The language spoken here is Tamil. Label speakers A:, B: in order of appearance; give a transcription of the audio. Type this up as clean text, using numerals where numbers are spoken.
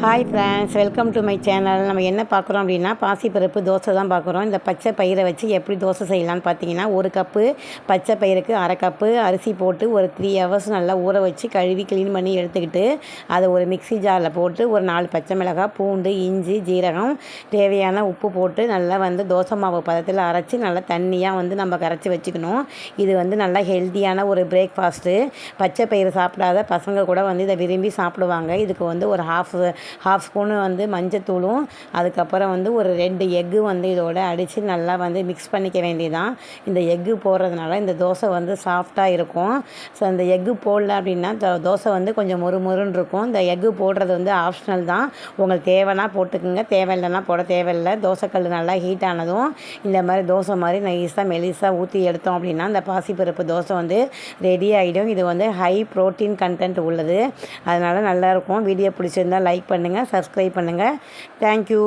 A: Hi friends, welcome to my channel. நம்ம என்ன பார்க்குறோம் அப்படின்னா பாசிப்பருப்பு தோசை தான் பார்க்குறோம். இந்த பச்சை பயிரை வச்சு எப்படி தோசை செய்யலான்னு பார்த்தீங்கன்னா, ஒரு கப்பு பச்சை பயிருக்கு அரை கப்பு அரிசி போட்டு ஒரு 3 ஹவர்ஸ் நல்லா ஊற வச்சு கழுவி க்ளீன் பண்ணி எடுத்துக்கிட்டு அதை ஒரு மிக்ஸி ஜாரில் போட்டு ஒரு 4 பச்சை மிளகாய், பூண்டு, இஞ்சி, ஜீரகம், தேவையான உப்பு போட்டு நல்லா தோசை மாவு பதத்தில் அரைச்சி நல்லா தண்ணியாக நம்ம கரைச்சி வச்சுக்கணும். இது நல்லா ஹெல்த்தியான ஒரு பிரேக்ஃபாஸ்ட்டு. பச்சை பயிறு சாப்பிடாத பசங்க கூட இதை விரும்பி சாப்பிடுவாங்க. இதுக்கு ஒரு ஹாஃப் ஸ்பூனு மஞ்சத்தூளும் அதுக்கப்புறம் ஒரு 2 எக்கு இதோட அடித்து நல்லா மிக்ஸ் பண்ணிக்க வேண்டியதான். இந்த எக்கு போடுறதுனால இந்த தோசை சாஃப்டாக இருக்கும். ஸோ அந்த எக்கு போடல அப்படின்னா தோசை கொஞ்சம் மொறுமொறுன்னு இருக்கும். இந்த எக்கு போடுறது ஆப்ஷனல் தான். உங்களுக்கு தேவைன்னா போட்டுக்குங்க, தேவையில்லைன்னா போட தேவையில்லை. தோசைக்கல் நல்லா ஹீட் ஆனதும் இந்த மாதிரி தோசை மாதிரி நைஸாக மெலிசாக ஊற்றி எடுத்தோம் அப்படின்னா இந்த பாசிப்பருப்பு தோசை ரெடி ஆகிடும். இது ஹை ப்ரோட்டீன் கண்டென்ட் உள்ளது, அதனால் நல்லாயிருக்கும். வீடியோ பிடிச்சிருந்தால் லைக் பண்ணுங்கள், சப்ஸ்கிரைப் பண்ணுங்கள். தேங்க்யூ.